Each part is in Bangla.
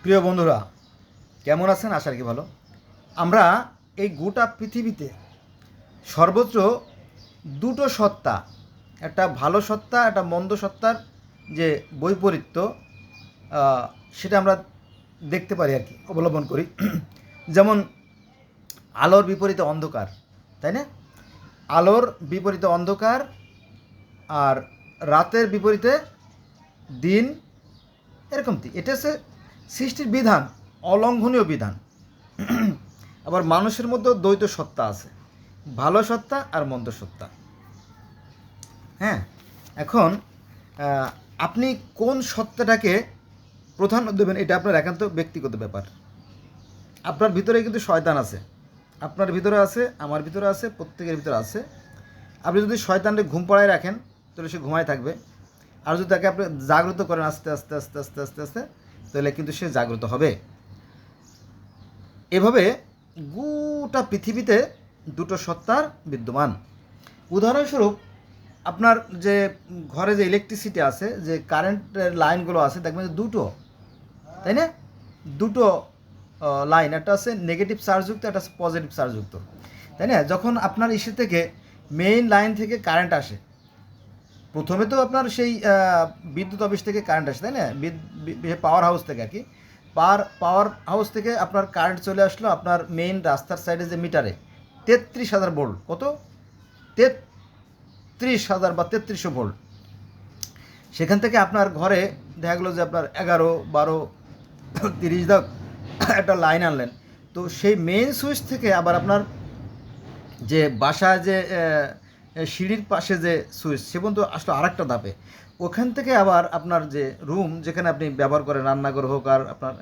প্রিয় বন্ধুরা, কেমন আছেন? আশা রাখি ভালো। আমরা এই গোটা পৃথিবীতে সর্বত্র দুটো সত্তা, একটা ভালো সত্তা, একটা মন্দ সত্তার যে বৈপরীত্য, সেটা আমরা দেখতে পারি আর কি, অবলম্বন করি। যেমন আলোর বিপরীতে অন্ধকার, তাই না? আলোর বিপরীতে অন্ধকার, আর রাতের বিপরীতে দিন, এরকম এটা হচ্ছে সৃষ্টির বিধান, অলঙ্ঘনীয় বিধান। আবার মানুষের মধ্যেও দ্বৈত সত্তা আছে, ভালো সত্তা আর মন্দ সত্তা। হ্যাঁ, এখন আপনি কোন সত্তাটাকে প্রাধান্য দেবেন এটা আপনার একান্ত ব্যক্তিগত ব্যাপার। আপনার ভিতরে কিন্তু শয়তান আছে, আপনার ভিতরে আছে, আমার ভিতরে আছে, প্রত্যেকের ভিতরে আছে। আপনি যদি শয়তানকে ঘুম পাড়ায় রাখেন তাহলে সে ঘুমায় থাকবে, আর যদি তাকে আপনি জাগ্রত করেন আস্তে আস্তে আস্তে আস্তে আস্তে আস্তে, তাহলে কিন্তু সে জাগ্রত হবে। এভাবে গোটা পৃথিবীতে দুটো সত্তার বিদ্যমান। উদাহরণস্বরূপ, আপনার যে ঘরে যে ইলেকট্রিসিটি আছে, যে কারেন্টের লাইনগুলো আছে, দেখবেন যে দুটো, তাই না? দুটো লাইন, একটা আছে নেগেটিভ চার্জযুক্ত, একটা আছে পজিটিভ চার্জযুক্ত, তাই না? যখন আপনার ইসে থেকে মেইন লাইন থেকে কারেন্ট আসে, প্রথমে তো আপনার সেই বিদ্যুৎ অফিস থেকে কারেন্ট আসে, তাই না? পাওয়ার হাউস থেকে আর কি, পাওয়ার হাউস থেকে আপনার কারেন্ট চলে আসলো আপনার মেইন রাস্তার সাইডে যে মিটারে 33,000 ভোল্ট। কত? 33,000 বা 3300 ভোল্ট। সেখান থেকে আপনার ঘরে দেখা গেলো যে আপনার 11, 12, 30 দাগ একটা লাইন আনলেন। তো সেই মেইন সুইচ থেকে আবার আপনার যে বাসায় যে সিঁড়ির পাশে যে সুইচ, সে পর্যন্ত আসলে আরেকটা ধাপে। ওখান থেকে আবার আপনার যে রুম যেখানে আপনি ব্যবহার করেন, রান্নাঘর হোক আর আপনার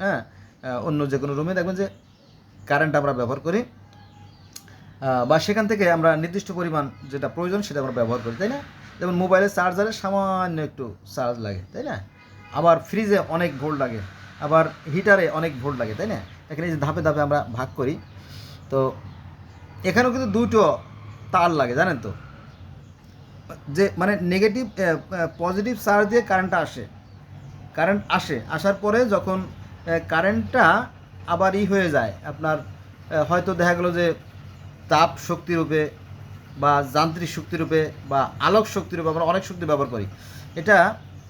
অন্য যে কোনো রুমে দেখবেন যে কারেন্ট আমরা ব্যবহার করি, বা সেখান থেকে আমরা নির্দিষ্ট পরিমাণ যেটা প্রয়োজন সেটা আমরা ব্যবহার করি, তাই না? যেমন মোবাইলের চার্জারে সামান্য একটু চার্জ লাগে, তাই না? আবার ফ্রিজে অনেক ভোল্ট লাগে, আবার হিটারে অনেক ভোল্ট লাগে, তাই না? এখানে যে ধাপে ধাপে আমরা ভাগ করি, তো এখানেও কিন্তু দুটো তার লাগে, জানেন তো? যে মানে নেগেটিভ পজিটিভ চার্জ দিয়ে কারেন্টটা আসে, কারেন্ট আসার পরে যখন কারেন্টটা আবার হয়ে যায় আপনার, হয়তো দেখা গেলো যে তাপ শক্তিরূপে বা যান্ত্রিক শক্তিরূপে বা আলোক শক্তিরূপে আমরা অনেক শক্তি ব্যবহার করি। এটা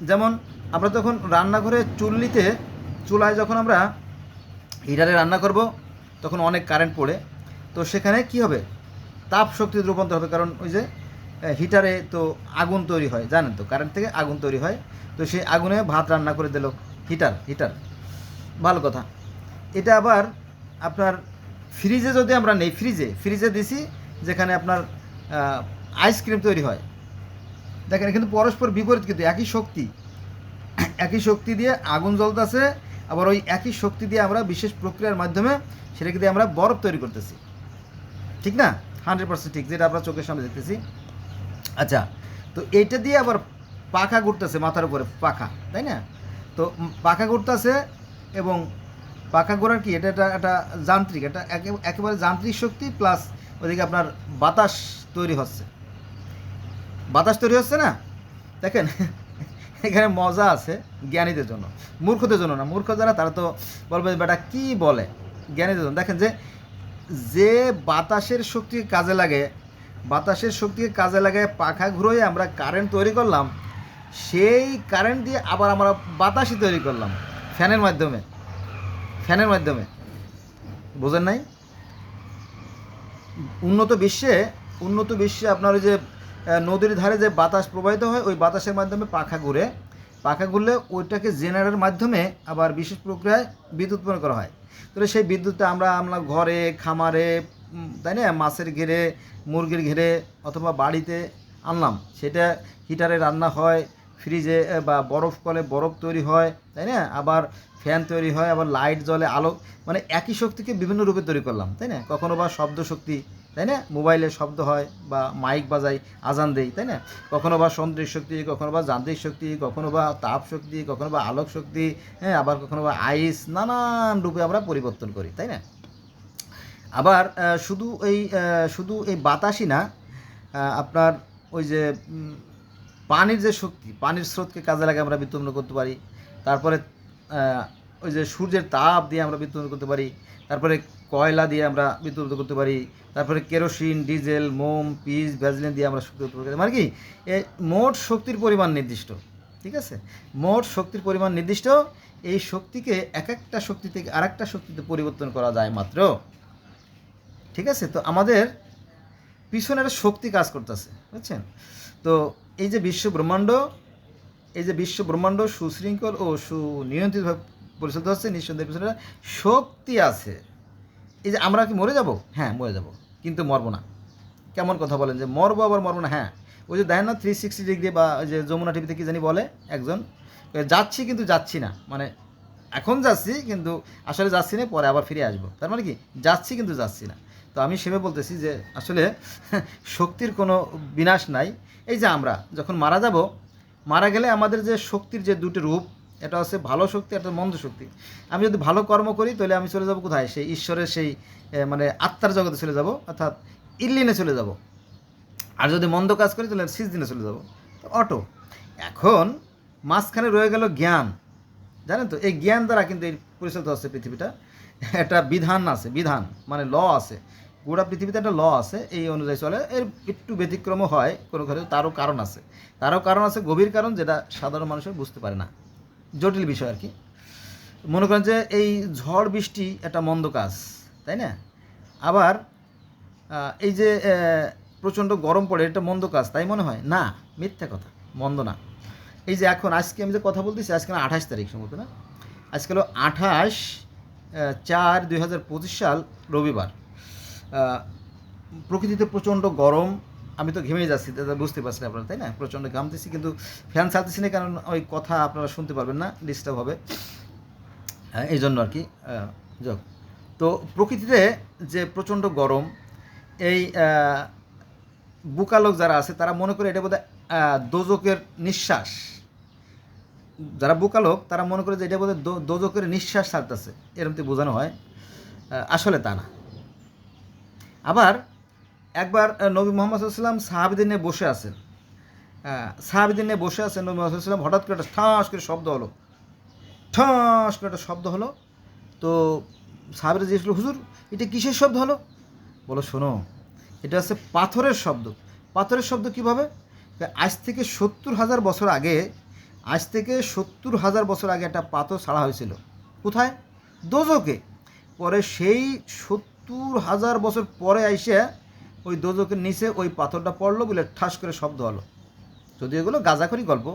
যেমন আমরা তখন রান্নাঘরে চুলায় যখন আমরা হিটারে রান্না করব, তখন অনেক কারেন্ট পড়ে, তো সেখানে কি হবে? তাপ শক্তিতে রূপান্তর হবে, কারণ ওই যে হিটারে তো আগুন তৈরি হয়, জানেন তো? কারেন্ট থেকে আগুন তৈরি হয়, তো সেই আগুনে ভাত রান্না করে দিল হিটার। ভালো কথা। এটা আবার আপনার ফ্রিজে যদি আমরা নেই, ফ্রিজে দিছি যেখানে আপনার আইসক্রিম তৈরি হয়, দেখেন কিন্তু পরস্পর বিপরীত, কিন্তু একই শক্তি দিয়ে আগুন জ্বলতেছে, আবার ওই একই শক্তি দিয়ে আমরা বিশেষ প্রক্রিয়ার মাধ্যমে সেটাকে দিয়ে আমরা বরফ তৈরি করতেছি, ঠিক না? 100% ঠিক, যেটা আমরা চোখের সামনে দেখতেছি। আচ্ছা, তো এইটা দিয়ে আবার পাখা ঘুরতেছে মাথার উপরে, পাখা, তাই না? তো পাখা ঘুরতেছে, এবং পাখা ঘোরার কি, এটা একটা যান্ত্রিক, এটা একেবারে যান্ত্রিক শক্তি, প্লাস ওইদিকে আপনার বাতাস তৈরি হচ্ছে না? দেখেন এখানে মজা আছে জ্ঞানীদের জন্য, মূর্খদের জন্য না। মূর্খ যারা তারা তো বলবে বেটা কি বলে। জ্ঞানীদের জন্য দেখেন যে বাতাসের শক্তিকে কাজে লাগে পাখা ঘুরোয় আমরা কারেন্ট তৈরি করলাম, সেই কারেন্ট দিয়ে আবার আমরা বাতাসই তৈরি করলাম ফ্যানের মাধ্যমে। বোঝেন নাই? উন্নত বিশ্বে আপনার ওই যে নদীর ধারে যে বাতাস প্রবাহিত হয়, ওই বাতাসের মাধ্যমে পাখা ঘুরলে ওইটাকে জেনারেটরের মাধ্যমে আবার বিশেষ প্রক্রিয়ায় বিদ্যুৎ উৎপন্ন করা হয়। তাহলে সেই বিদ্যুৎটা আমরা ঘরে, খামারে, তাই না, মাছের ঘেরে, মুরগির ঘেরে অথবা বাড়িতে আনলাম, সেটা হিটারে রান্না হয়, ফ্রিজে বা বরফ কলে বরফ তৈরি হয়, তাই না? আবার ফ্যান তৈরি হয়, আবার লাইট জ্বলে, আলো, মানে একই শক্তিকে বিভিন্ন রূপে তৈরি করলাম, তাই না? কখনো বা শব্দ শক্তি, তাই না? মোবাইলে শব্দ হয় বা মাইক বাজাই, আজান দেই, তাই না? কখনো বা সন্ত্রিক শক্তি, কখনো বা যান্ত্রিক শক্তি, কখনো বা তাপ শক্তি, কখনো বা আলোক শক্তি, হ্যাঁ, আবার কখনো বা আইস, নানান রূপে আমরা পরিবর্তন করি, তাই না? আবার শুধু এই বাতাসই না, আপনার ওই যে পানির যে শক্তি, পানির স্রোতকে কাজে লাগে আমরা বিদ্যুৎ করতে পারি। তারপরে ওই যে সূর্যের তাপ দিয়ে আমরা বিদ্যুৎ উৎপন্ন করতে পারি, তারপরে কয়লা দিয়ে আমরা বিদ্যুৎ উৎপন্ন করতে পারি, তারপরে কেরোসিন, ডিজেল, মোম, পিচ, ভ্যাসলিন দিয়ে আমরা শক্তি উৎপন্ন করতে পারি। মানে কি, এই মোট শক্তির পরিমাণ নির্দিষ্ট, ঠিক আছে, মোট শক্তির পরিমাণ নির্দিষ্ট। এই শক্তিকে এক একটা শক্তি থেকে আরেকটা শক্তিতে পরিবর্তন করা যায় মাত্র, ঠিক আছে। তো আমাদের পিছনে একটা শক্তি কাজ করতেছে, বুঝছেন। তো এই যে বিশ্ব ব্রহ্মাণ্ড সুশৃঙ্খল ও সুনিয়ন্ত্রিতভাবে পরিচালিত হচ্ছে, নিঃসন্দেহে পিছনে একটা শক্তি আছে। এই যে আমরা কি মরে যাব? হ্যাঁ মরে যাব, কিন্তু মরবো না। কেমন কথা বলেন যে মরবো আবার মরবো না? হ্যাঁ, ওই যে দেখেন না 360 ডিগ্রি, বা ওই যে যমুনা টিভিতে কি জানি বলে একজন, যাচ্ছি কিন্তু যাচ্ছি না, মানে এখন যাচ্ছি কিন্তু আসলে যাচ্ছি না, পরে আবার ফিরে আসবো। তার মানে কি, যাচ্ছি কিন্তু যাচ্ছি না। তো আমি সেভাবে বলতেছি যে আসলে শক্তির কোনো বিনাশ নাই। এই যে আমরা যখন মারা যাব, মারা গেলে আমাদের যে শক্তির যে দুটো রূপ, এটা হচ্ছে ভালো শক্তি, একটা মন্দ শক্তি। আমি যদি ভালো কর্ম করি তাহলে আমি চলে যাব কোথায়? সেই ঈশ্বরের সেই মানে আত্মার জগতে চলে যাব, অর্থাৎ ইল্লিনে চলে যাব। আর যদি মন্দ কাজ করি তাহলে সিজদিনে চলে যাব, তো অটো। এখন মাঝখানে রয়ে গেল জ্ঞান, জানেন তো, এই জ্ঞান দ্বারা কিন্তু এই পরিচালিত হচ্ছে পৃথিবীটা। একটা বিধান আছে, বিধান মানে ল আছে, গোটা পৃথিবীতে একটা ল আছে, এই অনুযায়ী চলে। এর একটু ব্যতিক্রমও হয় কোনো ঘরে, তারও কারণ আছে, গভীর কারণ, যেটা সাধারণ মানুষের বুঝতে পারে না, জটিল বিষয় আর কি। মনে করেন যে এই ঝড় বৃষ্টি একটা মন্দ কাজ, তাই না? আবার এই যে প্রচণ্ড গরম পড়ে, এটা মন্দ কাজ তাই মনে হয় না, মিথ্যা কথা, মন্দ না। এই যে এখন আজকে আমি যে কথা বলতেছি, আজকে 28 তারিখ সম্ভবত, না আজকে হলো 28/4/2025 সাল, রবিবার। প্রকৃতিতে প্রচণ্ড গরম, আমি তো ঘেমে যাচ্ছি, বুঝতে পারছেন আপনারা, তাই না? প্রচণ্ড ঘামতেছি, কিন্তু ফ্যান চালতেছি না, কারণ ওই কথা আপনারা শুনতে পারবেন না, ডিস্টার্ব হবে, এই জন্য আর কি। যাক, তো প্রকৃতিতে যে প্রচণ্ড গরম, এই বুকা লোক যারা আছে তারা মনে করে এটা বোধহয় দোজকের নিঃশ্বাস। যারা বুকা লোক তারা মনে করে যে এটা বোধহয় দোজকের নিঃশ্বাস ছাড়তেছে, এরকম বোঝানো হয়, আসলে তা না। আবার একবার নবী মোহাম্মদ সাল্লাম সাহাবিদের নিয়ে বসে আছেন, নবী মোহাম্মদ সাল্লাম, হঠাৎ করে একটা ঠাস করে শব্দ হলো, তো সাহাবিরা জিজ্ঞেস করলো, হুজুর এটা কিসের শব্দ হলো? বলো, শোনো, এটা হচ্ছে পাথরের শব্দ। পাথরের শব্দ কীভাবে? আজ থেকে 70,000 বছর আগে একটা পাথর ছাড়া হয়েছিল। কোথায়? দোজকে। পরে সেই 70,000 বছর পরে আইসে ওই দোজকের নিচে ওই পাথরটা পড়লো বলে ঠাস করে শব্দ হলো। যদি এগুলো গাঁজাখড়ি গল্প,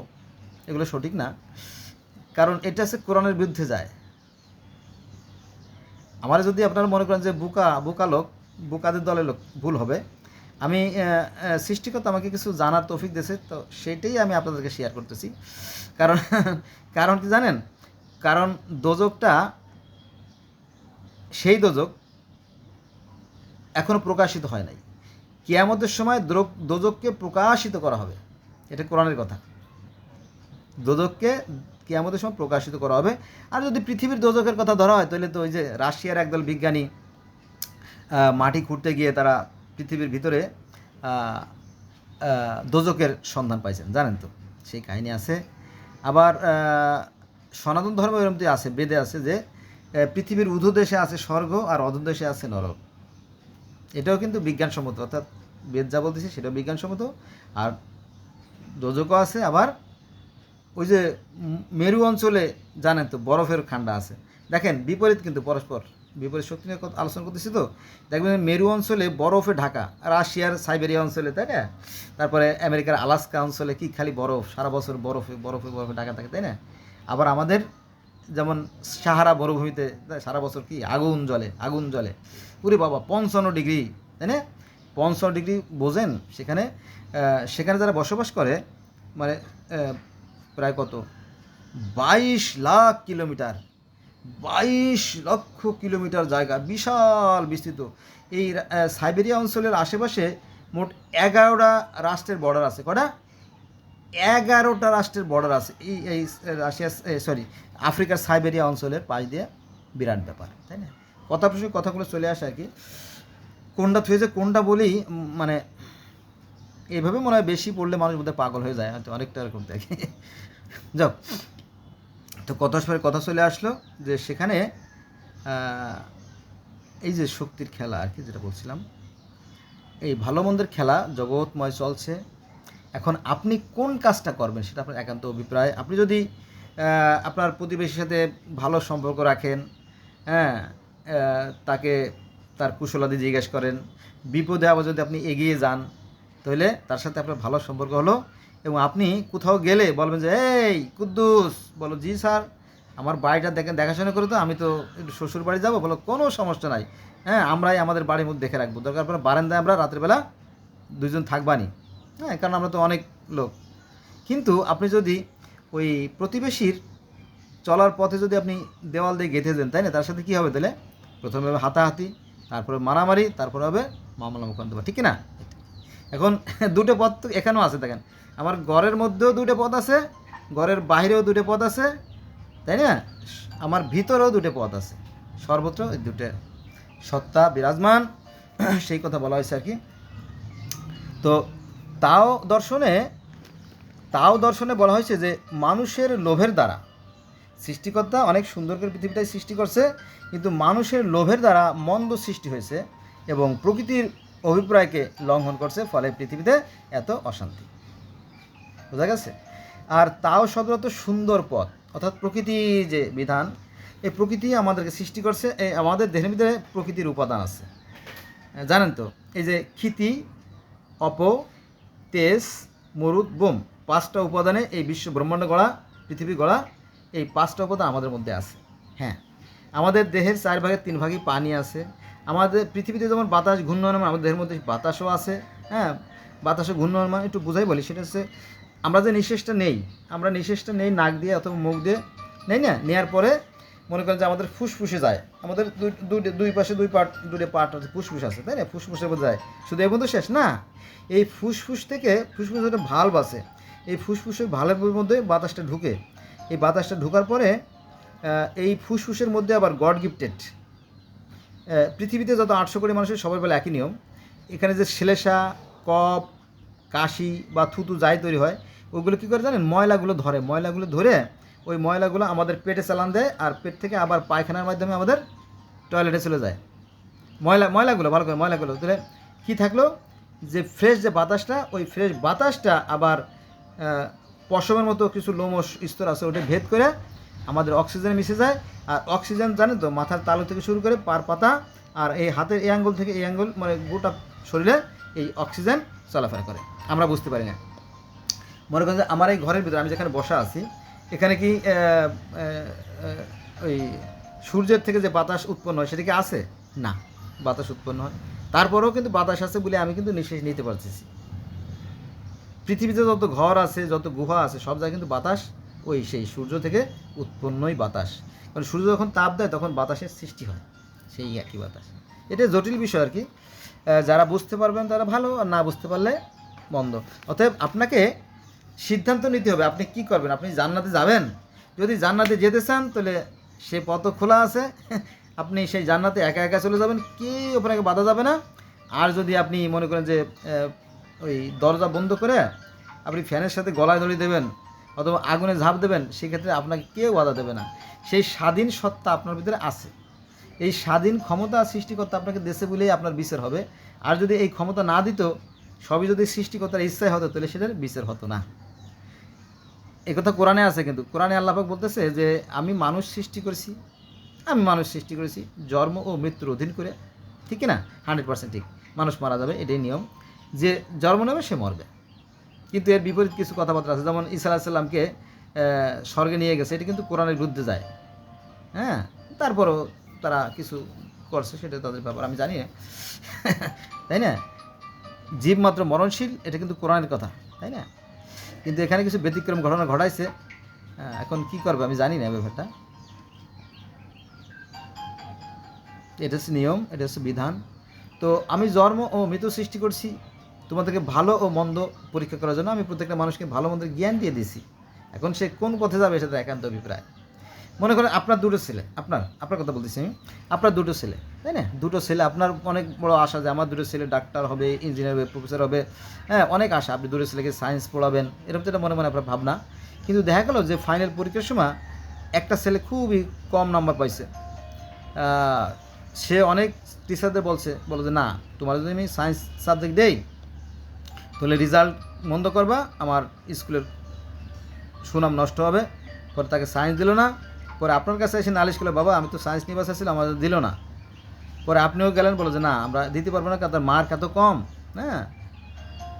এগুলো সঠিক না, কারণ এটা হচ্ছে কোরআনের বিরুদ্ধে যায়। আমার যদি আপনারা মনে করেন যে বোকা লোক, বোকাদের দলের লোক, ভুল হবে। আমি সৃষ্টিকর্তা আমাকে কিছু জানার তৌফিক দিয়েছে, তো সেটাই আমি আপনাদেরকে শেয়ার করতেছি। কারণ কি জানেন? কারণ দোজকটা, সেই দোজক এখনও প্রকাশিত হয় নাই। কিয়ামতের সময় দোজককে প্রকাশিত করা হবে, এটা কোরআনের কথা। দোজককে কিয়ামতের সময় প্রকাশিত করা হবে। আর যদি পৃথিবীর দোজকের কথা ধরা হয়, তাহলে তো ওই যে রাশিয়ার একদল বিজ্ঞানী মাটি খুঁড়তে গিয়ে তারা পৃথিবীর ভিতরে দোজকের সন্ধান পাইছেন, জানেন তো, সেই কাহিনী আছে। আবার সনাতন ধর্ম এরকমটি আছে, বেদে আছে যে পৃথিবীর ঊর্ধ্বদেশে আছে স্বর্গ আর অধোদেশে আছে নরক। এটাও কিন্তু বিজ্ঞানসম্মত, অর্থাৎ বেদ যা বলতেছে সেটাও বিজ্ঞানসম্মত। আর দোজকও আছে। আবার ওই যে মেরু অঞ্চলে জানেন তো বরফের খান্ডা আছে, দেখেন বিপরীত, কিন্তু পরস্পর বিপরীত শক্তি নিয়ে আলোচনা করতেছি। তো দেখবেন মেরু অঞ্চলে বরফে ঢাকা, রাশিয়ার সাইবেরিয়া অঞ্চলে, তাই না? তারপরে আমেরিকার আলাস্কা অঞ্চলে কি খালি বরফ, সারা বছর বরফে ঢাকা থাকে, তাই না? আবার আমাদের যেমন সাহারা মরুভূমিতে সারা বছর কি আগুন জ্বলে, পুরে বাবা 55 ডিগ্রি, তাই না? 55 ডিগ্রি বোঝেন? সেখানে যারা বসবাস করে, মানে প্রায় কত 22 লাখ কিলোমিটার, 22 লক্ষ কিলোমিটার জায়গা, বিশাল বিস্তৃত। এই সাইবেরিয়া অঞ্চলের আশেপাশে মোট 11টা রাষ্ট্রের বর্ডার আছে। কটা? 11টা রাষ্ট্রের বর্ডার আছে এই আফ্রিকার সাইবেরিয়া অঞ্চলের পাশ দিয়ে। বিরাট ব্যাপার, তাই না? কথাগুলো চলে আসে আর কি। কোনটা থুয়েছে কোনটা বলেই, মানে এইভাবে মনে হয় বেশি পড়লে মানুষ বোধহয় পাগল হয়ে যায়, হয়তো অনেকটা এরকম দেখে। যাও, তো কত পরে কথা চলে আসলো যে সেখানে এই যে শক্তির খেলা আর কি, যেটা বলছিলাম, এই ভালো মন্দের খেলা জগৎময় চলছে। এখন আপনি কোন কাজটা করবেন সেটা আপনার একান্ত অভিপ্রায়। আপনি যদি আপনার প্রতিবেশীর সাথে ভালো সম্পর্ক রাখেন, হ্যাঁ, তাকে তার কুশলাদি জিজ্ঞেস করেন, বিপদে আবার যদি আপনি এগিয়ে যান, তাহলে তার সাথে আপনার ভালো সম্পর্ক হলো। এবং আপনি কোথাও গেলে বলবেন যে এই কুদ্দুস, বলো জি স্যার, আমার বাড়িটা দেখেন, দেখাশোনা করে তো, আমি তো একটু শ্বশুর বাড়ি যাবো, বলো কোনো সমস্যা নাই, হ্যাঁ, আমরাই আমাদের বাড়ির মধ্যে দেখে রাখবো, দরকার পড়ে বারান্দায় আমরা রাত্রেবেলা দুজন থাকবানি, হ্যাঁ, কারণ আমরা তো অনেক লোক। কিন্তু আপনি যদি ওই প্রতিবেশীর চলার পথে যদি আপনি দেওয়াল দিয়ে গেঁথে দেন, তাই না, তার সাথে কী হবে তাহলে? প্রথমে হবে হাতাহাতি, তারপরে মারামারি, তারপরে হবে মামলা মোকদ্দমা, ঠিক না? এখন দুটো পথ তো এখানেও আছে, দেখেন, আমার ঘরের মধ্যেও দুটো পথ আছে, ঘরের বাইরেও দুটো পথ আছে, তাই না, আমার ভিতরেও দুটো পথ আছে, সর্বত্র এই দুটো সত্তা বিরাজমান, সেই কথা বলা হয়েছে আর কি। তো তাও দর্শনে বলা হয়েছে যে মানুষের লোভের দ্বারা, সৃষ্টিকর্তা অনেক সুন্দর করে পৃথিবীটাই সৃষ্টি করছে, কিন্তু মানুষের লোভের দ্বারা মন্দ সৃষ্টি হয়েছে এবং প্রকৃতির অভিপ্রায়কে লঙ্ঘন করছে, ফলে পৃথিবীতে এত অশান্তি। বোঝা গেছে? আর তাও সদরত সুন্দর পথ, অর্থাৎ প্রকৃতির যে বিধান, এই প্রকৃতি আমাদেরকে সৃষ্টি করছে। এই আমাদের দেহের ভিতরে প্রকৃতির উপাদান আছে, জানেন তো, এই যে ক্ষিতি, অপ, তেজ, মরুদ, বোম, 5টা উপাদানে এই বিশ্ব ব্রহ্মাণ্ড গড়া, পৃথিবী গড়া, এই 5টা উপাদান আমাদের মধ্যে আছে। হ্যাঁ, আমাদের দেহের 4 ভাগের 3 ভাগই পানি আছে। আমাদের পৃথিবীতে যেমন বাতাস ঘূর্ণয়মান, আমাদের দেহের মধ্যে বাতাসও আছে। হ্যাঁ, বাতাসও ঘূর্ণয়মান, একটু বোঝাই বলি, সেটা হচ্ছে আমরা যে নিঃশ্বাসটা নেই, আমরা নিঃশ্বাসটা নেই নাক দিয়ে অথবা মুখ দিয়ে, নেই না, নেওয়ার পরে মনে করেন যে আমাদের ফুসফুসে যায়, আমাদের দুই পাশে দুটো পার্ট আছে, ফুসফুস আছে, তাই না, ফুসফুসের মধ্যে যায়, শুধু এই মধ্যে শেষ না, এই ফুসফুস থেকে, ফুসফুসের একটা ভাল্ব আছে, এই ফুসফুসের ভাল্বের মধ্যে বাতাসটা ঢুকে, এই বাতাসটা ঢোকার পরে এই ফুসফুসের মধ্যে আবার গড গিফটেড, পৃথিবীতে যত 800 কোটি মানুষের সবাই বলে একই নিয়ম, এখানে যে শ্লেষা, কফ, কাশি বা থুতু যাই তৈরি হয়, ওগুলো কী করে জানেন, ময়লাগুলো ধরে ওই ময়লাগুলো আমাদের পেটে চালান দেয়, আর পেট থেকে আবার পায়খানার মাধ্যমে আমাদের টয়লেটে চলে যায়। ময়লাগুলো ভালো করে, ময়লাগুলো তাহলে কী থাকলো, যে ফ্রেশ যে বাতাসটা, ওই ফ্রেশ বাতাসটা আবার পশমের মতো কিছু লোমশ স্তর আছে, ওটা ভেদ করে আমাদের অক্সিজেনে মিশে যায়। আর অক্সিজেন জানেন তো, মাথার তালু থেকে শুরু করে পার পাতা আর এই হাতের এই আঙ্গুল থেকে এই আঙ্গুল, মানে গোটা শরীরে এই অক্সিজেন চলাফেরা করে, আমরা বুঝতে পারি না। মনে করেন যে আমার এই ঘরের ভিতরে আমি যেখানে বসা আছি, এখানে কি ওই সূর্যের থেকে যে বাতাস উৎপন্ন হয় সেটা কি আছে? না, বাতাস উৎপন্ন হয়, তারপরেও কিন্তু বাতাস আছে বলে আমি কিন্তু নিঃশ্বাস নিতে পারতেছি। পৃথিবীতে যত ঘর আছে, যত গুহা আছে, সব জায়গায় কিন্তু বাতাস ওই সেই সূর্য থেকে উৎপন্নই বাতাস, কারণ সূর্য যখন তাপ দেয় তখন বাতাসের সৃষ্টি হয়, সেই একই বাতাস। এটা জটিল বিষয় আর কি, যারা বুঝতে পারবেন তারা ভালো, আর না বুঝতে পারলে মন্দ। অতএব আপনাকে সিদ্ধান্ত নিতে হবে আপনি কি করবেন। আপনি জান্নাতে যাবেন, যদি জান্নাতে যেতে চান তাহলে সে পথ খোলা আছে, আপনি সেই জান্নাতে একা একা চলে যাবেন, কেউ আপনাকে বাধা যাবে না। আর যদি আপনি মনে করেন যে ওই দরজা বন্ধ করে আপনি ফ্যানের সাথে গলায় দড়ি দেবেন অথবা আগুনে ঝাঁপ দেবেন, সেক্ষেত্রে আপনাকে কেউ বাধা দেবে না। সেই স্বাধীন সত্তা আপনার ভিতরে আছে, এই স্বাধীন ক্ষমতা সৃষ্টিকর্তা আপনাকে দেশে বলেই আপনার বিচার হবে। আর যদি এই ক্ষমতা না দিত, সবই যদি সৃষ্টিকর্তার ইচ্ছায় হতো, তাহলে সেটার বিচার হতো না। এই কথা কোরআনে আছে, কিন্তু কোরআনে আল্লাহ পাক বলতেছে যে আমি মানুষ সৃষ্টি করেছি জন্ম ও মৃত্যুর অধীন করে, ঠিক না? 100% ঠিক, মানুষ মারা যাবে, এটাই নিয়ম, যে জন্ম নেবে সে মরবে। কিন্তু এর বিপরীত কিছু কথাবার্তা আছে, যেমন ঈসা আলাইহিস সালামকে স্বর্গে নিয়ে গেছে, এটা কিন্তু কোরআনের বিরুদ্ধে যায়। হ্যাঁ, তারপরও তারা কিছু করছে, সেটা তাদের ব্যাপার, আমি জানি না, তাই না? জীব মাত্র মরণশীল, এটা কিন্তু কোরআনের কথা, তাই না? কিন্তু এখানে কিছু ব্যতিক্রম ঘটনা ঘটাইছে, এখন কি করবে আমি জানি না ব্যাপারটা। এটা হচ্ছে নিয়ম, এটা হচ্ছে বিধান। তো আমি জন্ম ও মৃত্যু সৃষ্টি করছি তোমাদেরকে ভালো ও মন্দ পরীক্ষা করার জন্য। আমি প্রত্যেকটা মানুষকে ভালো মন্দের জ্ঞান দিয়ে দিয়েছি, এখন সে কোন পথে যাবে সেটা একান্ত অভিপ্রায়। মনে করেন আপনার দুটো ছেলে, আপনার কথা বলতেছি আমি, আপনার দুটো ছেলে, তাই না? দুটো ছেলে, আপনার অনেক বড় আশা যে আমার দুটো ছেলে ডাক্তার হবে, ইঞ্জিনিয়ার হবে, প্রফেসর হবে, হ্যাঁ, অনেক আশা, আপনি দুটো ছেলেকে সায়েন্স পড়াবেন, এরকম তো এটা মনে মনে আপনার ভাবনা। কিন্তু দেখা গেল যে ফাইনাল পরীক্ষার সময় একটা ছেলে খুবই কম নাম্বার পাইছে। সে অনেক টিচারদের বলে যে না, তোমার যদি আমি সায়েন্স সাবজেক্ট দেই তাহলে রেজাল্ট মন্দ করবা, আমার স্কুলের সুনাম নষ্ট হবে। পরে তাকে সায়েন্স দিল না। পরে আপনার কাছে এসে নালিশ করলো, বাবা আমি তো সায়েন্স নিয়ে চাইছিলাম, আমাদের দিল না। পরে আপনিও গেলেন, বলে যে না আমরা দিতে পারবো না, কারণ তার মার্ক এত কম, হ্যাঁ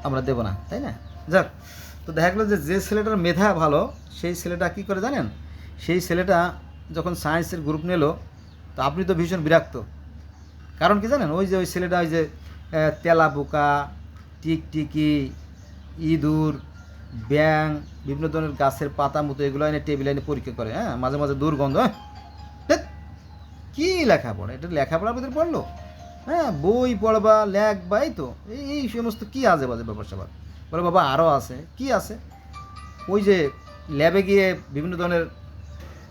আমরা দেবো না, তাই না? যাক, তো দেখা গেলো যে ছেলেটার মেধা ভালো সেই ছেলেটা কী করে জানেন, সেই ছেলেটা যখন সায়েন্সের গ্রুপ নিল, তো আপনি তো ভীষণ বিরক্ত। কারণ কি জানেন, ওই ছেলেটা ওই যে তেলা পোকা, টিকটিকি, ইঁদুর, ব্যাং, বিভিন্ন ধরনের গাছের পাতা মতো এগুলো এনে টেবিল এনে পরীক্ষা করে, হ্যাঁ মাঝে মাঝে দুর্গন্ধ। কী লেখাপড়া, এটা লেখাপড়ার ভিতরে পড়লো? হ্যাঁ বই পড়বা লেখবা, এই তো এই সমস্ত কী আজে বাজে ব্যাপার স্যাপার। বলে বাবা আরও আছে, কি আছে? ওই যে ল্যাবে গিয়ে বিভিন্ন ধরনের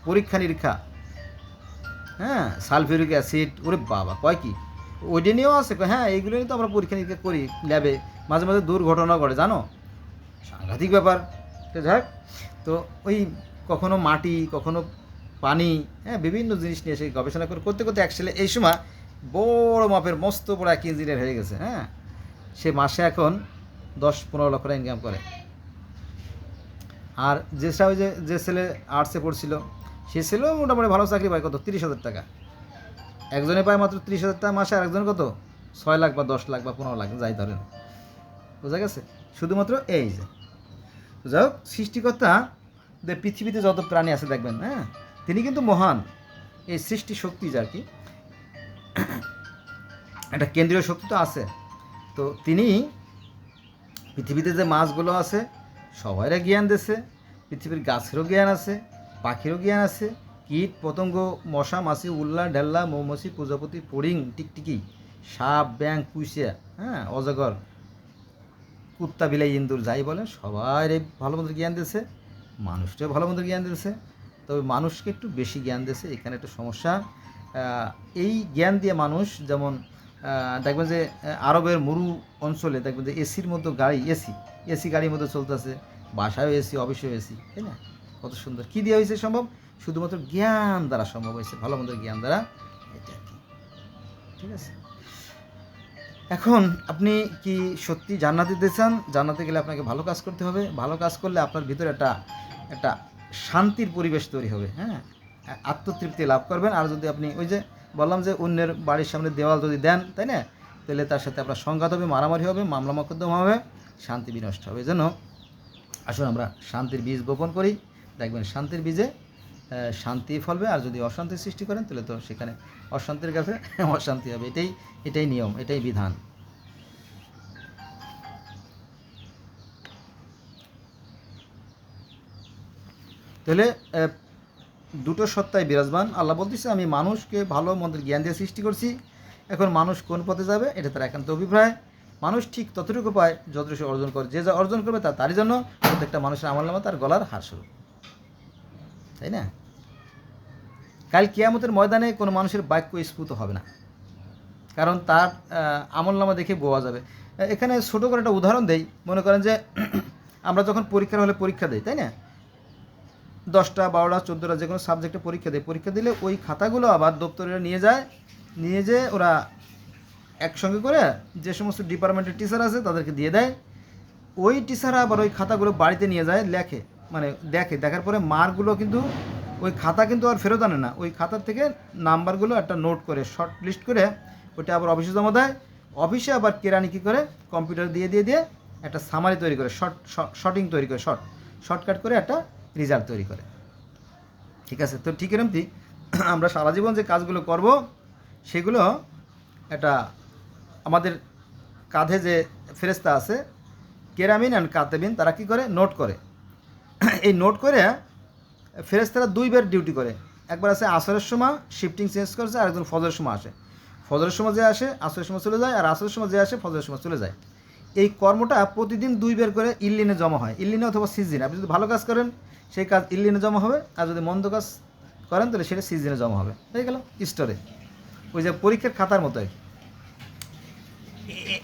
পরীক্ষা নিরীক্ষা, হ্যাঁ সালফিউরিক অ্যাসিড, ওরে বাবা কয় কি ওইটা নিয়েও আছে? হ্যাঁ এইগুলো নিয়ে তো আমরা পরীক্ষা নিরীক্ষা করি ল্যাবে, মাঝে মাঝে দুর্ঘটনা ঘটে জানো, সাংঘাতিক ব্যাপার। তো যাক, তো ওই কখনো মাটি কখনো পানি, হ্যাঁ বিভিন্ন জিনিস নিয়ে সেই গবেষণা করতে করতে এক ছেলে এই সময় বড় মাপের মস্ত বড় এক ইঞ্জিনিয়ার হয়ে গেছে। হ্যাঁ সে মাসে এখন 10-15 লক্ষ টাকা ইনকাম করে। আর যে ছেলে আর্টসে পড়ছিল সে ছেলেও মোটামুটি ভালো চাকরি পায়, কত 30,000 টাকা। একজনে পায় মাত্র 30,000 টাকা মাসে, আর একজন কত 6 লাখ বা 10 লাখ বা 15 লাখ যাই ধরেন, বোঝা গেছে? শুধুমাত্র এই যে যাই হোক, সৃষ্টিকর্তা পৃথিবীতে যত প্রাণী আছে দেখবেন, হ্যাঁ তিনি কিন্তু মহান। এই সৃষ্টি শক্তি যার কি একটা কেন্দ্রীয় শক্তি তো আছে। তো তিনি পৃথিবীতে যে মাছগুলো আছে সবাইরা জ্ঞান দিয়েছে, পৃথিবীর গাছেরও জ্ঞান আছে, পাখিরও জ্ঞান আছে, কীট পতঙ্গ, মশা মাছি, উল্লা ডেল্লা, মৌমাছি, প্রজাপতি, ফড়িং, টিকটিকি, সাপ, ব্যাং, কুইসিয়া, হ্যাঁ অজগর, কুত্তা, বিলাই, ইন্দুর যাই বলেন সবাই ভালো মন্দ জ্ঞান দিয়েছে। মানুষটাও ভালো মন্দ জ্ঞান দিয়েছে, তবে মানুষকে একটু বেশি জ্ঞান দিয়েছে, এখানে একটা সমস্যা। এই জ্ঞান দিয়ে মানুষ যেমন দেখবেন যে আরবের মরু অঞ্চলে দেখবেন যে এসির মধ্যে গাড়ি, এসি গাড়ির মধ্যে চলতেছে, বাসায়ও এসি, অফিসেও এসি, তাই না? কত সুন্দর। কী দিয়ে হয়েছে সম্ভব? শুধুমাত্র জ্ঞান দ্বারা সম্ভব হয়েছে, ভালো মন্দের জ্ঞান দ্বারা। এটা আর কি, ঠিক আছে? এখন আপনি কি সত্যি জান্নাতে দিতে চান? জান্নাতে গেলে আপনাকে ভালো কাজ করতে হবে। ভালো কাজ করলে আপনার ভিতরে একটা শান্তির পরিবেশ তৈরি হবে, হ্যাঁ আত্মতৃপ্তি লাভ করবেন। আর যদি আপনি ওই যে বললাম যে অন্যের বাড়ির সামনে দেওয়াল যদি দেন, তাই না, তাহলে তার সাথে আপনার সংঘাত হবে, মারামারি হবে, মামলা মোকদ্দমা হবে, শান্তি বিনষ্ট হবে। যেন আসুন আমরা শান্তির বীজ বপন করি, দেখবেন শান্তির বীজে শান্তি ফলবে। আর যদি অশান্তির সৃষ্টি করেন তাহলে তো সেখানে অশান্তির কাছে অশান্তি হবে। এটাই নিয়ম, এটাই বিধান। তাহলে দুটো সত্তায় বিরাজমান। আল্লাহ বলতেছে আমি মানুষকে ভালো মন্দের জ্ঞান দিয়ে সৃষ্টি করছি। এখন মানুষ কোন পথে যাবে এটা তার একান্ত অভিপ্রায়। মানুষ ঠিক ততটুকু পায় যতটুকু সে অর্জন করে। যে যা অর্জন করবে তারই জন্য প্রত্যেকটা মানুষের আমলনামা তার গলার হার স্বরূপ, তাই না? কাল কিয়ামতের ময়দানে কোনো মানুষের বাক্য স্ফুত হবে না, কারণ তার আমলনামা দেখে বোঝা যাবে। এখানে ছোটো করে একটা উদাহরণ দেই। মনে করেন যে আমরা যখন পরীক্ষার হলে পরীক্ষা দিই, তাই না, 10টা 12টা 14টা যে কোনো সাবজেক্টে পরীক্ষা দিলে ওই খাতাগুলো আবার দপ্তরে নিয়ে যেয়ে ওরা একসঙ্গে করে যে সমস্ত ডিপার্টমেন্টের টিচার আছে তাদেরকে দিয়ে দেয়। ওই টিচাররা আবার ওই খাতাগুলো বাড়িতে নিয়ে যায়, লেখে, মানে দেখার পরে মার্কগুলো কিন্তু ওই খাতা কিন্তু আর ফেরত আনে না, ওই খাতার থেকে নাম্বারগুলো একটা নোট করে শর্ট লিস্ট করে ওটা আবার অফিসে জমা দেয়। অফিসে আবার কেরানি কী করে কম্পিউটার দিয়ে একটা সামারি তৈরি করে, শর্টিং তৈরি করে, শর্টকাট করে একটা রেজাল্ট তৈরি করে। ঠিক আছে? তো ঠিক এরকমই আমরা সারা জীবন যে কাজগুলো করব সেগুলো একটা আমাদের কাঁধে যে ফেরেশতা আছে কেরামিন অ্যান্ড কাতেবিন, তারা কী করে নোট করে। এই নোট করে ফেরেশতারা 2 বার ডিউটি করে। একবার আছে আসরের সময় শিফটিং চেঞ্জ করছে, আরেকজন ফজরের সময় আসে। ফজরের সময় যে আসে আসরের সময় চলে যায়, আর আসরের সময় যে আসে ফজরের সময় চলে যায়। এই কর্মটা প্রতিদিন 2 বার করে ইল্লিনে জমা হয়, ইল্লিনে অথবা সিজিনে। আপনি যদি ভালো কাজ করেন সেই কাজ ইল্লিনে জমা হবে, আর যদি মন্দ কাজ করেন তাহলে সেটা সিজিনে জমা হবে। হয়ে গেল স্টোরে, ওই যে পরীক্ষার খাতার মতো।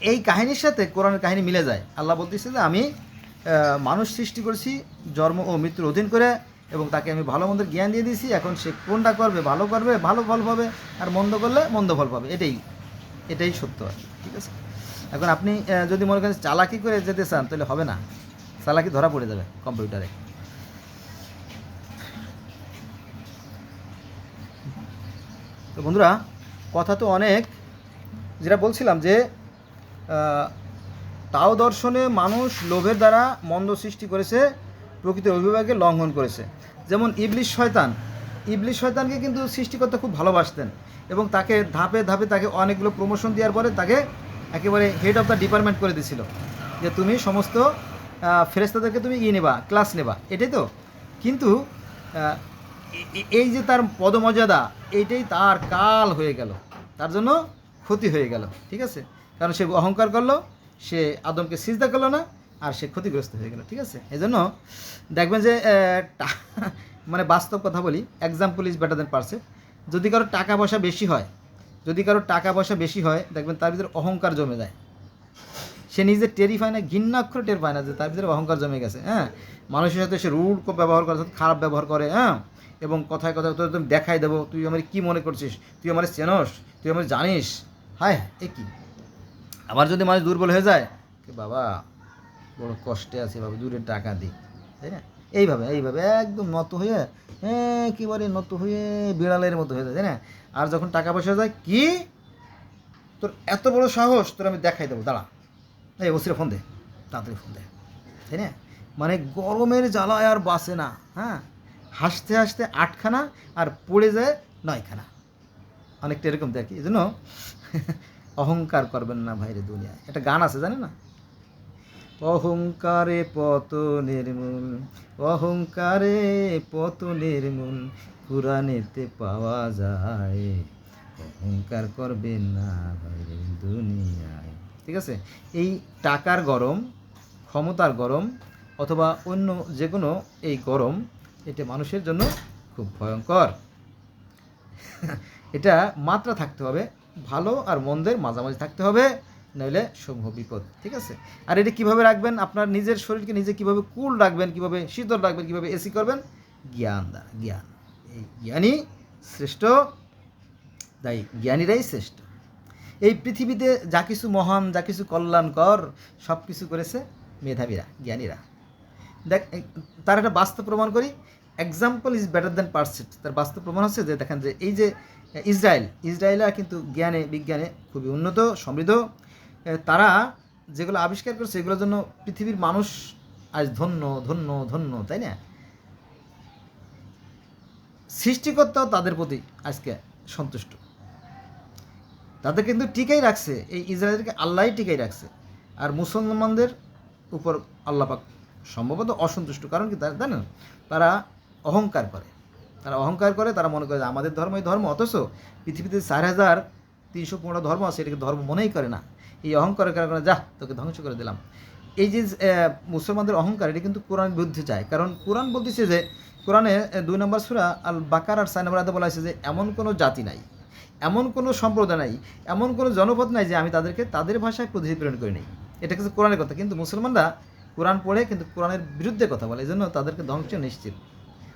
এই কাহিনীর সাথে কোরআনের কাহিনী মিলে যায়। আল্লাহ বলতেছে যে আমি মানুষ সৃষ্টি করেছি জন্ম ও মৃত্যুর অধীন করে, এবং তাকে আমি ভালো মন্দের জ্ঞান দিয়ে দিয়েছি। এখন সে কোনটা করবে, ভালো করবে ভালো ফল পাবে, আর মন্দ করলে মন্দ ফল পাবে। এটাই সত্য আর কি, ঠিক আছে। এখন আপনি যদি মনে করেন চালাকি করে যেতে চান তাহলে হবে না, চালাকি ধরা পড়ে যাবে কম্পিউটারে। তো বন্ধুরা, কথা তো অনেক, যেটা বলছিলাম যে তাও দর্শনে মানুষ লোভের দ্বারা মন্দ সৃষ্টি করেছে, প্রকৃতির অভিভাবককে লঙ্ঘন করেছে। যেমন ইবলিশ শয়তানকে কিন্তু সৃষ্টিকর্তা খুব ভালোবাসতেন এবং তাকে ধাপে ধাপে তাকে অনেকগুলো প্রমোশন দেওয়ার পরে তাকে একেবারে হেড অফ দ্য ডিপার্টমেন্ট করে দিয়েছিল, যে তুমি সমস্ত ফেরেশতাদেরকে তুমি নেবা, ক্লাস নেবা, এটাই তো। কিন্তু এই যে তার পদমর্যাদা, এইটাই তার কাল হয়ে গেল, তার জন্য ক্ষতি হয়ে গেল, ঠিক আছে। কারণ সে অহংকার করলো, সে আদমকে সিজদা করলো না, আর সে ক্ষতিগ্রস্ত হয়ে গেল, ঠিক আছে। এই জন্য দেখবেন যে মানে বাস্তব কথা বলি, example is better than percept. যদি কারো টাকা পয়সা বেশি হয়, দেখবেন তার ভিতরে অহংকার জমে যায়। সে নিজে টেরই পায় না, ঘৃণাক্ষর টের পায় না যে তার ভিতরে অহংকার জমে গেছে। হ্যাঁ, মানুষের সাথে সে রুড ব্যবহার করে, খারাপ ব্যবহার করে, হ্যাঁ, এবং কথায় তোর তুমি দেখাই দেবো, তুই আমার কী মনে করছিস, তুই আমার চেনস, তুই আমার জানিস। হায় এ কি! আবার যদি মানুষ দুর্বল হয়ে যায়, বাবা বড় কষ্টে আছে বাবা, দূরের টাকা দিই, তাই না? এইভাবে একদম নত হয়ে, একেবারে নত হয়ে বিড়ালের মতো হয়ে যায়, তাই না? আর যখন টাকা পয়সা যায়, কি তোর এত বড় সাহস, তোর আমি দেখাই দেবো, দাঁড়া, এই ওসিরে ফোন দে, তাড়াতাড়ি ফোন দে, তাই না? মানে গরমের জ্বালায় আর বাসে না, হ্যাঁ, হাসতে হাসতে 8খানা আর পড়ে যায় 9খানা, অনেকটা এরকম দেখি। এই জন্য অহংকার করবেন না ভাইরে দুনিয়ায়। একটা গান আছে, জানেন না? অহংকারে পতনের মূল, অহংকারে পতনের মূল কুরআনেতে পাওয়া যায়, অহংকার করবেন না ভাইরে দুনিয়ায়, ঠিক আছে। এই টাকার গরম, ক্ষমতার গরম, অথবা অন্য যে কোনো এই গরম, এটা মানুষের জন্য খুব ভয়ঙ্কর। এটা মাত্রা থাকতে হবে, ভালো আর মন্দের মাঝামাঝি থাকতে হবে, নইলে সমূহ বিপদ, ঠিক আছে। আর এটা কীভাবে রাখবেন, আপনার নিজের শরীরকে নিজে কীভাবে কুল রাখবেন, কীভাবে শীতল রাখবেন, কীভাবে এসি করবেন, জ্ঞান দ্বারা। এই জ্ঞানই শ্রেষ্ঠ, তাই জ্ঞানীরাই শ্রেষ্ঠ। এই পৃথিবীতে যা কিছু মহান, যা কিছু কল্যাণকর, সব কিছু করেছে মেধাবীরা, জ্ঞানীরা। দেখ, তার একটা বাস্তব প্রমাণ করি। Example is better than percept. তার বাস্তব প্রমাণ হচ্ছে যে দেখেন যে এই যে ইসরায়েলরা কিন্তু জ্ঞানে বিজ্ঞানে খুবই উন্নত, সমৃদ্ধ। তারা যেগুলো আবিষ্কার করছে এগুলোর জন্য পৃথিবীর মানুষ আজ ধন্য ধন্য ধন্য, তাই না? সৃষ্টিকর্তাও তাদের প্রতি আজকে সন্তুষ্ট, তাদের কিন্তু টিকাই রাখছে, এই ইসরায়েলকে আল্লাহই টিকাই রাখছে। আর মুসলমানদের উপর আল্লাহ পাক সম্ভবত অসন্তুষ্ট। কারণ কি জানেন? তারা অহংকার করে, তারা মনে করে যে আমাদের ধর্মই ধর্ম, অথচ পৃথিবীতে 4315 ধর্ম আছে, এটাকে ধর্ম মনেই করে না। এই অহংকারের কারণে যা তোকে ধ্বংস করে দিলাম। এই যে মুসলমানদের অহংকার, এটা কিন্তু কোরআনের বিরুদ্ধে যায়। কারণ কোরআন বলতেছে যে, কোরআনে 2 নম্বর সূরা আল বাকারার 4 নম্বর আয়াতে বলা হয়েছে যে এমন কোনো জাতি নাই, এমন কোনো সম্প্রদায় নাই, এমন কোনো জনপদ নাই যে আমি তাদেরকে তাদের ভাষায় প্রতিনিধি প্রেরণ করি নাই। এটা কিন্তু কোরআনের কথা। কিন্তু মুসলমানরা কোরআন পড়ে কিন্তু কোরআনের বিরুদ্ধে কথা বলে, এই জন্য তাদেরকে ধ্বংস নিশ্চিত।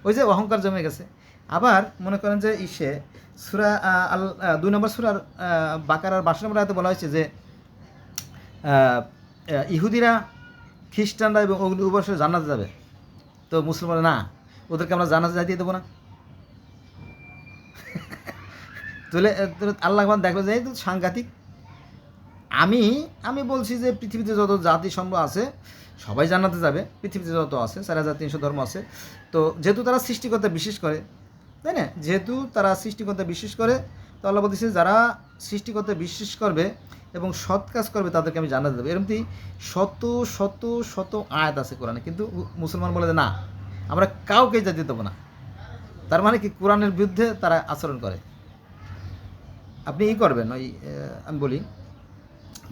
ওই যে অহংকার জমে গেছে। আবার মনে করেন যে সূরা আল 2 নম্বর সূরার বাকারার 22 নম্বর আয়াতে বলা হয়েছে যে ইহুদিরা, খ্রিস্টানরা এবং অগ্নি উপাসক জান্নাতে যাবে। তো মুসলমানরা না, ওদেরকে আমরা জান্নাতে যাইতে দেবো না। তাহলে আল্লাহ দেখলো যে তো সাংঘাতিক। আমি বলছি যে পৃথিবীতে যত জাতি সমূহ আছে সবাই জান্নাতে যাবে, পৃথিবীতে যত আছে 4300 ধর্ম আছে। তো যেহেতু তারা সৃষ্টিকর্তা বিশ্বাস করে, তাই না? যেহেতু তারা সৃষ্টিকর্তা বিশ্বাস করে, তো আল্লাহ বলতেছে যারা সৃষ্টিকর্তা বিশ্বাস করবে এবং সৎ কাজ করবে তাদেরকে আমি জান্নাতে দেবো। এরকম শত শত শত আয়াত আছে কোরআনে, কিন্তু মুসলমান বলে যে না, আমরা কাউকে যেতে দেবো না। তার মানে কি? কোরআনের বিরুদ্ধে তারা আচরণ করে। আপনি করবেন ওই আমি বলি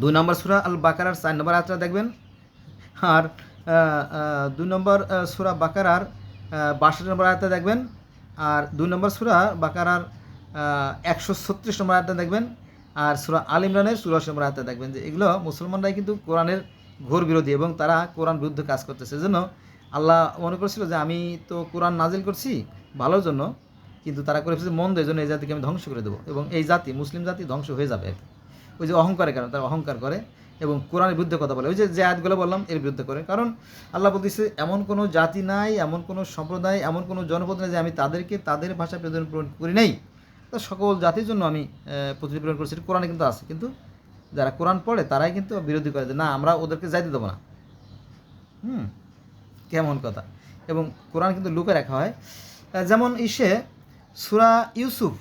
2 নম্বর সূরা আল বাকারার 4 নম্বর আয়াতটা দেখবেন, আর 2 নম্বর সূরা বাকারার 62 নম্বর আয়াতটা দেখবেন, আর 2 নম্বর সূরা বাকারার 136 নম্বর আয়াতটা দেখবেন, আর সূরা আল ইমরানের 84 নম্বর আয়াতটা দেখবেন। যে এগুলো মুসলমানরাই কিন্তু কোরআনের ঘোর বিরোধী এবং তারা কোরআন বিরুদ্ধে কাজ করতেছে। এজন্য আল্লাহ মনে করছিল যে আমি তো কোরআন নাজিল করছি ভালোর জন্য, কিন্তু তারা করে ফেলছে মন্দ, এই জন্য এই জাতিকে আমি ধ্বংস করে দেবো, এবং এই জাতি মুসলিম জাতি ধ্বংস হয়ে যাবে। ওই যে অহংকারের কারণে তারা অহংকার করে এবং কোরআনের বিরুদ্ধে কথা বলে, ওই যে আয়াতগুলো বললাম এর বিরুদ্ধে করে। কারণ আল্লাহ বলতেছে এমন কোনো জাতি নাই, এমন কোনো সম্প্রদায়, এমন কোনো জনপদ নাই যে আমি তাদেরকে তাদের ভাষা প্রেরণ করি নাই, তো সকল জাতির জন্য আমি প্রতিনিধি প্রেরণ করছি। কোরআনে কিন্তু আছে, কিন্তু যারা কোরআন পড়ে তারাই কিন্তু বিরোধী করে যে না আমরা ওদেরকে যাইতে দেবো না। কেমন কথা। এবং কোরআন কিন্তু লুকে রাখা হয়, যেমন সূরা ইউসুফ,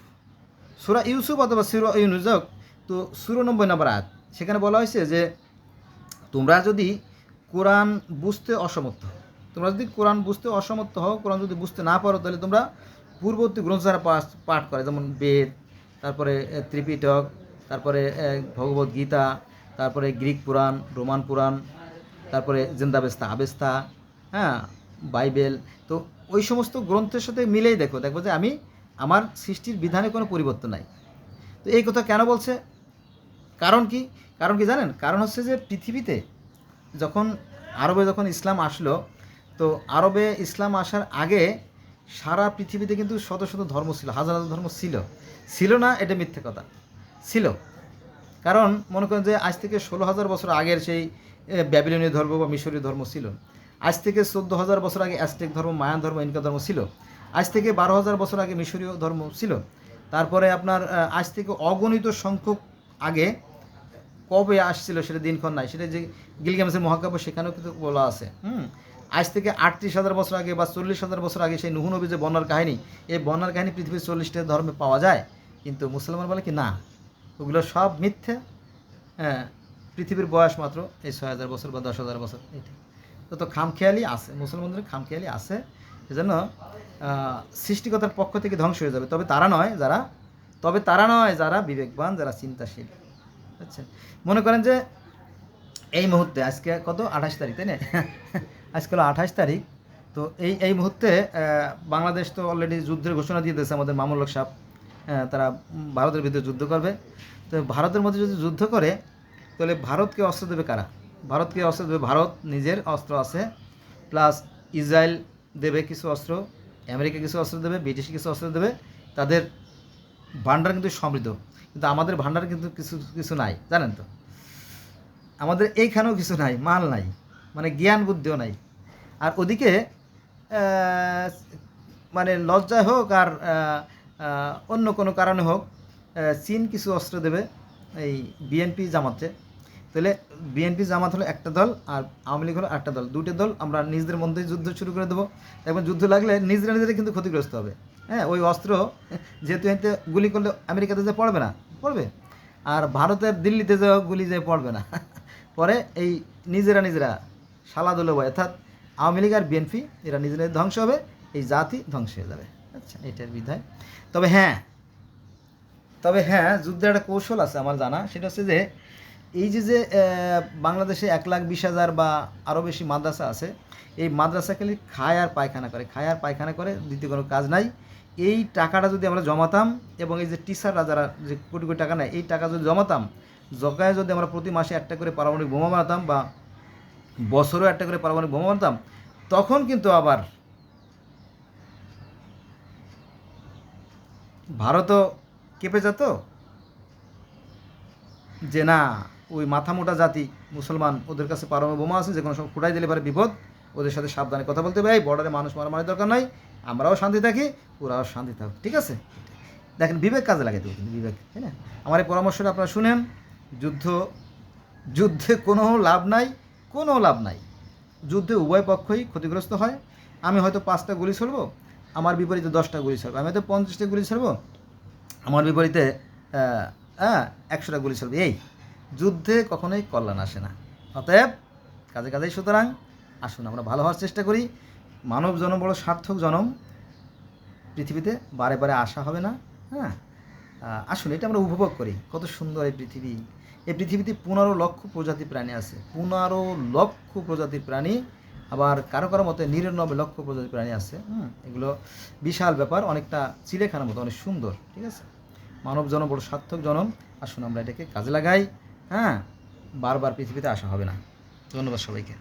অথবা সূরা ইউনুস, তো ৯৪ নম্বর আয়াত, সেখানে বলা হয়েছে যে তোমরা যদি কোরআন বুঝতে অসমর্থ হও, কোরআন যদি বুঝতে না পারো, তাহলে তোমরা পূর্ববর্তী গ্রন্থ যারা পাঠ করে, যেমন বেদ, তারপরে ত্রিপিটক, তারপরে ভগবদ গীতা, তারপরে গ্রিক পুরাণ, রোমান পুরাণ, তারপরে জিন্দাবেস্তা আবেস্তা, হ্যাঁ, বাইবেল, তো ওই সমস্ত গ্রন্থের সাথে মিলেই দেখবো যে আমি আমার সৃষ্টির বিধানে কোনো পরিবর্তন নাই। তো এই কথা কেন বলছে? কারণ কি জানেন? কারণ হচ্ছে যে পৃথিবীতে আরবে যখন ইসলাম আসলো, তো আরবে ইসলাম আসার আগে সারা পৃথিবীতে কিন্তু শত শত ধর্ম ছিল, হাজার হাজার ধর্ম ছিল না, এটা মিথ্যে কথা, ছিল। কারণ মনে করেন যে আজ থেকে ১৬,০০০ বছর আগের সেই ব্যাবিলনীয় ধর্ম বা মিশরীয় ধর্ম ছিল, আজ থেকে ১৪,০০০ বছর আগে অ্যাজটেক ধর্ম, মায়ান ধর্ম, ইনকা ধর্ম ছিল, আজ থেকে ১২,০০০ বছর আগে মিশরীয় ধর্ম ছিল, তারপরে আপনার আজ থেকে অগণিত সংখ্যক আগে কবে আসছিল সেটা দিনক্ষণ নাই, সেটা যে গিলগামেশের মহাকাব্য সেখানেও কিন্তু বলা আছে। আজ থেকে ৩৮,০০০ বছর আগে বা ৪০,০০০ বছর আগে সেই নুহ নবী যে বন্যার কাহিনী, এই বন্যার কাহিনী পৃথিবীর ৪০টা ধর্মে পাওয়া যায়, কিন্তু মুসলমান বলে কি না, ওগুলো সব মিথ্যে। হ্যাঁ, পৃথিবীর বয়স মাত্র এই ৬,০০০ বছর বা ১০,০০০ বছর, এইটা তো খামখেয়ালি আছে, মুসলমানদের খামখেয়ালি আছে, এজন্য সৃষ্টিকতার পক্ষ থেকে ধ্বংস হয়ে যাবে। তবে তারা নয় যারা বিবেকবান, যারা চিন্তাশীল। আচ্ছা, মনে করেন যে এই মুহূর্তে আজকে কত ২৮ তারিখ, তাই না? আজকে হলো ২৮ তারিখ। তো এই মুহূর্তে বাংলাদেশ তো অলরেডি যুদ্ধের ঘোষণা দিয়ে দিয়েছে আমাদের মামুল হক সাহেব, তারা ভারতের বিরুদ্ধে যুদ্ধ করবে। তো ভারতের মধ্যে যদি যুদ্ধ করে, তাহলে ভারতকে অস্ত্র দেবে কারা? ভারত নিজের অস্ত্র আছে, প্লাস ইসরায়েল দেবে কিছু অস্ত্র, আমেরিকা কিছু অস্ত্র দেবে, ব্রিটিশ কিছু অস্ত্র দেবে। তাদের ভান্ডার কিন্তু সমৃদ্ধ, কিন্তু আমাদের ভান্ডার কিন্তু কিছু নাই, জানেন তো? আমাদের এইখানেও কিছু নাই, মাল নাই, মানে জ্ঞান বুদ্ধিও নাই। আর ওদিকে মানে লজ্জায় হোক আর অন্য কোনো কারণে হোক, চীন কিছু অস্ত্র দেবে এই বিএনপি জামাতে। তাহলে বিএনপি জামাত হলো একটা দল, আর আওয়ামী লীগ হলো একটা দল, দুটো দল আমরা নিজেদের মধ্যে যুদ্ধ শুরু করে দেবো। এখন যুদ্ধ লাগলে নিজেরা কিন্তু ক্ষতিগ্রস্ত হবে। হ্যাঁ, ওই অস্ত্র যেহেতু এতে গুলি করলে আমেরিকাতে যে পড়বে না, পড়বে, আর ভারতের দিল্লিতে যে গুলি যে পড়বে না, পরে এই নিজেরা শালা দলে বয়, অর্থাৎ আওয়ামী লীগ আর বিএনপি এরা নিজেদের ধ্বংস হবে, এই জাতি ধ্বংস হয়ে যাবে। আচ্ছা, এটার বিধায়। তবে হ্যাঁ, যুদ্ধের একটা কৌশল আছে আমার জানা, সেটা হচ্ছে যে এই যে বাংলাদেশে ১,২০,০০০ বা আরও বেশি মাদ্রাসা আছে, এই মাদ্রাসা খালি খায় আর পায়খানা করে, দ্বিতীয় কোনো কাজ নাই। এই টাকাটা যদি আমরা জমাতাম, এবং এই যে টিচাররা যারা যে কোটি কোটি টাকা নেয়, এই টাকা যদি জমাতাম, জগায় যদি আমরা প্রতি মাসে একটা করে পারমাণবিক বোমা বানাতাম, বা বছরেও একটা করে পারমাণবিক বোমা বানাতাম, তখন কিন্তু আবার ভারতও কেঁপে যেত যে না, ওই মাথা মোটা জাতি মুসলমান, ওদের কাছে পারমাণবিক বোমা আছে, যে কোনো সময় ফুটাই দিলে পারে বিপদ, ওদের সাথে সাবধানে কথা বলতে হবে, এই বর্ডারে মানুষ মারামারি দরকার নাই, আমরাও শান্তি থাকি, ওরাও শান্তি থাকুক, ঠিক আছে? দেখেন, বিবেক কাজে লাগে তো, বিবেক, তাই না? আমার এই পরামর্শটা আপনারা শুনেন। যুদ্ধে কোনো লাভ নাই, যুদ্ধে উভয় পক্ষই ক্ষতিগ্রস্ত হয়। আমি হয়তো 5টা গুলি ছড়ব, আমার বিপরীতে 10টা গুলি ছড়ব, আমি হয়তো 50টা গুলি ছড়ব, আমার বিপরীতে 100টা গুলি ছড়বে। এই যুদ্ধে কখনোই কল্যাণ আসে না। অতএব কাজেই সুতরাং আসুন আমরা ভালো হওয়ার চেষ্টা করি। মানব জনম বড় সার্থক জনম, পৃথিবীতে বারে বারে আসা হবে না। হ্যাঁ, আসুন এটা আমরা উপভোগ করি। কত সুন্দর এই পৃথিবী। এই পৃথিবীতে 15 লক্ষ প্রজাতির প্রাণী আছে, 15 লক্ষ প্রজাতির প্রাণী, আবার কারো মতে 99 লক্ষ প্রজাতির প্রাণী আছে। এগুলো বিশাল ব্যাপার, অনেকটা চিড়িয়াখানার মতো, অনেক সুন্দর, ঠিক আছে? মানব জনম বড় সার্থক জনম, আসুন আমরা এটাকে কাজে লাগাই। হ্যাঁ, বারবার পৃথিবীতে আসা হবে না। ধন্যবাদ সবাইকে।